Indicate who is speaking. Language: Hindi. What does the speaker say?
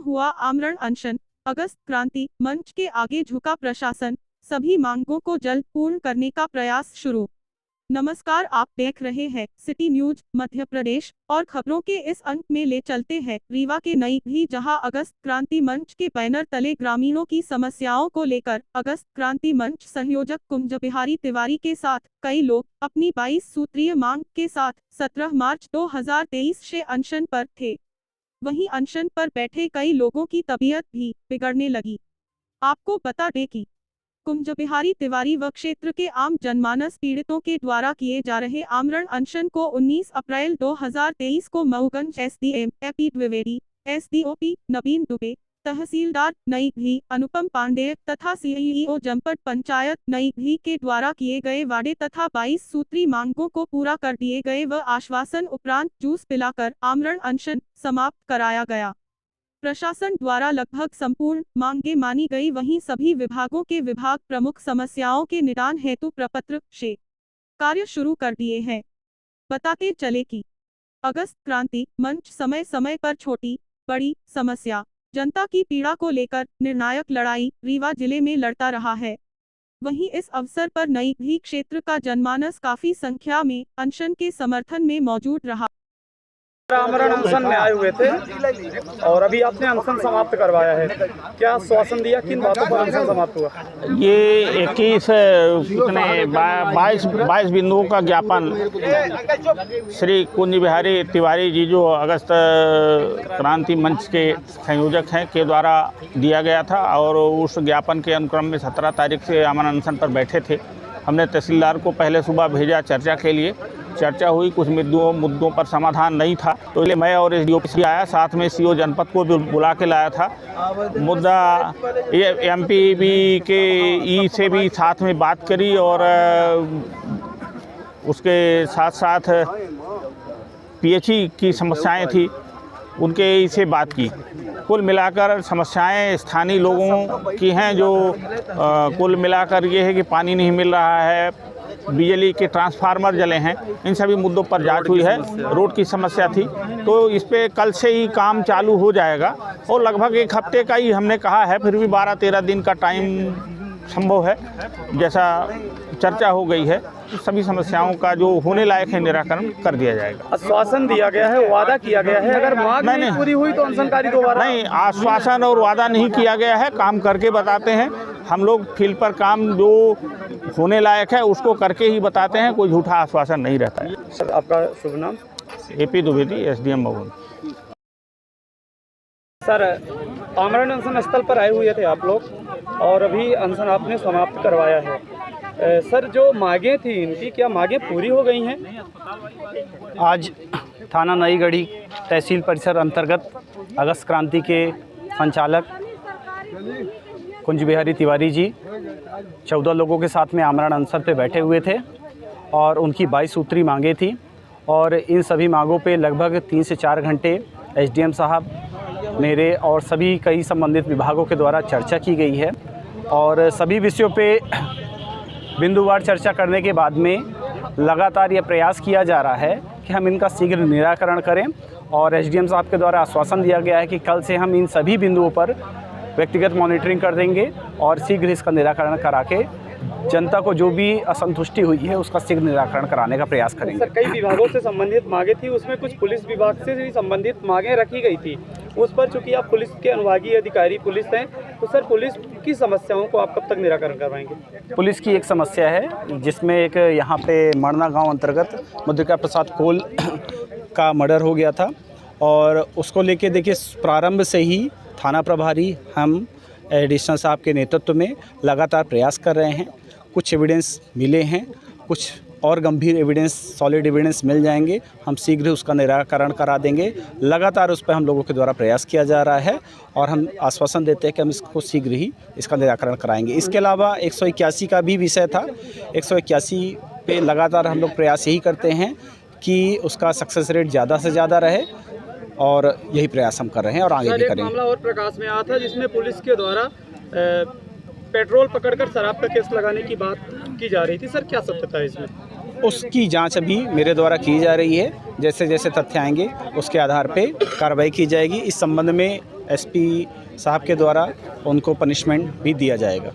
Speaker 1: हुआ आमरण अनशन। अगस्त क्रांति मंच के आगे झुका प्रशासन, सभी मांगों को जल्द पूर्ण करने का प्रयास शुरू। नमस्कार, आप देख रहे हैं सिटी न्यूज मध्य प्रदेश और खबरों के इस अंक में ले चलते हैं रीवा के नई भी, जहां अगस्त क्रांति मंच के बैनर तले ग्रामीणों की समस्याओं को लेकर अगस्त क्रांति मंच संयोजक कुंज बिहारी तिवारी के साथ कई लोग अपनी 22 सूत्रीय मांग के साथ 17 मार्च 2023 से अनशन पर थे। वहीं अनशन पर बैठे कई लोगों की तबीयत भी बिगड़ने लगी। आपको बता दें कि कुंज बिहारी तिवारी व क्षेत्र के आम जनमानस पीड़ितों के द्वारा किए जा रहे आमरण अनशन को 19 अप्रैल 2023 को Mauganj SDM AP Dwivedi, SDOP Naveen Dubey, तहसीलदार नई भी अनुपम पांडेय तथा सीईओ जनपद पंचायत नई भी के द्वारा किए गए वादे तथा 22 सूत्री मांगों को पूरा कर दिए गए व आश्वासन उपरांत जूस पिलाकर आमरण अनशन समाप्त कराया गया। प्रशासन द्वारा लगभग संपूर्ण मांगे मानी गई, वहीं सभी विभागों के विभाग प्रमुख समस्याओं के निदान हेतु प्रपत्र से कार्य शुरू कर दिए हैं। बताते चले कि अगस्त क्रांति मंच समय समय पर छोटी बड़ी समस्या जनता की पीड़ा को लेकर निर्णायक लड़ाई रीवा जिले में लड़ता रहा है। वहीं इस अवसर पर नई भी क्षेत्र का जनमानस काफी संख्या में अनशन के समर्थन में मौजूद रहा।
Speaker 2: आमरण अनशन में आए हुए थे और अभी आपने अनशन समाप्त करवाया है, क्या आश्वासन दिया, किन बातों पर अनशन समाप्त हुआ?
Speaker 3: ये 22 बिंदुओं का ज्ञापन श्री कुंज बिहारी तिवारी जी जो अगस्त क्रांति मंच के संयोजक हैं के द्वारा दिया गया था और उस ज्ञापन के अनुक्रम में 17 तारीख से आमरण अनशन पर बैठे थे। हमने तहसीलदार को पहले सुबह भेजा चर्चा के लिए, चर्चा हुई, कुछ मुद्दों पर समाधान नहीं था तो इसलिए मैं और एसडीओपी आया, साथ में सीओ जनपद को भी बुला के लाया था। मुद्दा एमपीबी के ई से भी साथ में बात करी और उसके साथ साथ पीएचई की समस्याएं थी, उनके से बात की। कुल मिलाकर समस्याएं स्थानीय लोगों की हैं जो कुल मिलाकर ये है कि पानी नहीं मिल रहा है, बिजली के ट्रांसफार्मर जले हैं, इन सभी मुद्दों पर जांच हुई है। रोड की समस्या थी तो इस पे कल से ही काम चालू हो जाएगा और लगभग एक हफ्ते का ही हमने कहा है, फिर भी 12-13 दिन का टाइम संभव है। जैसा चर्चा हो गई है तो सभी समस्याओं का जो होने लायक है निराकरण कर दिया जाएगा।
Speaker 2: आश्वासन दिया गया है, वादा किया गया है, अगर मांग नहीं पूरी हुई तो अनशनकारी दोबारा
Speaker 3: नहीं, आश्वासन और वादा नहीं किया गया है, काम करके बताते हैं हम लोग। फील्ड पर काम जो होने लायक है उसको करके ही बताते हैं, कोई झूठा आश्वासन नहीं रहता है।
Speaker 2: सर आपका शुभ नाम?
Speaker 3: AP Dwivedi, SDM Mauganj.
Speaker 2: Sir आमरण अनशन स्थल पर आए हुए थे आप लोग और अभी अनशन आपने समाप्त करवाया है। सर जो मांगें थी इनकी, क्या मांगें पूरी हो गई हैं?
Speaker 4: आज थाना नई गढ़ी तहसील परिसर अंतर्गत अगस्त क्रांति के संचालक कुंज बिहारी तिवारी जी 14 लोगों के साथ में आमरण अनशन पे बैठे हुए थे और उनकी 22 सूत्री मांगें थी और इन सभी मांगों पे लगभग 3 से 4 घंटे एसडीएम साहब, मेरे और सभी कई संबंधित विभागों के द्वारा चर्चा की गई है और सभी विषयों पे बिंदुवार चर्चा करने के बाद में लगातार ये प्रयास किया जा रहा है कि हम इनका शीघ्र निराकरण करें और एसडीएम साहब के द्वारा आश्वासन दिया गया है कि कल से हम इन सभी बिंदुओं पर व्यक्तिगत मॉनिटरिंग कर देंगे और शीघ्र इसका निराकरण करा के जनता को जो भी असंतुष्टि हुई है उसका शीघ्र निराकरण कराने का प्रयास करेंगे।
Speaker 2: सर कई विभागों से संबंधित मांगें थी, उसमें कुछ पुलिस विभाग से भी संबंधित मांगें रखी गई थी, उस पर चूंकि आप पुलिस के अनुभागीय अधिकारी पुलिस हैं तो सर पुलिस की समस्याओं को आप कब तक निराकरण करवाएंगे?
Speaker 4: पुलिस की एक समस्या है जिसमें एक यहाँ पे मरना गाँव अंतर्गत मुद्रिका प्रसाद कोल का मर्डर हो गया था और उसको लेके देखिए प्रारंभ से ही थाना प्रभारी हम एडिशनल साहब के नेतृत्व में लगातार प्रयास कर रहे हैं। कुछ एविडेंस मिले हैं, कुछ और गंभीर एविडेंस, सॉलिड एविडेंस मिल जाएंगे, हम शीघ्र उसका निराकरण करा देंगे। लगातार उस पर हम लोगों के द्वारा प्रयास किया जा रहा है और हम आश्वासन देते हैं कि हम इसको शीघ्र ही इसका निराकरण कराएंगे। इसके अलावा 181 का भी विषय था, 181 पे लगातार हम लोग प्रयास यही करते हैं कि उसका सक्सेस रेट ज़्यादा से ज़्यादा रहे और यही प्रयास हम कर रहे हैं और आगे भी करेंगे।
Speaker 2: मामला और प्रकाश में आया था जिसमें पुलिस के द्वारा पेट्रोल पकड़कर शराब का केस लगाने की बात की जा रही थी, सर क्या सत्यता है इसमें?
Speaker 4: उसकी जांच अभी मेरे द्वारा की जा रही है, जैसे जैसे तथ्य आएंगे उसके आधार पे कार्रवाई की जाएगी। इस संबंध में
Speaker 5: एसपी साहब के द्वारा उनको पनिशमेंट भी दिया जाएगा।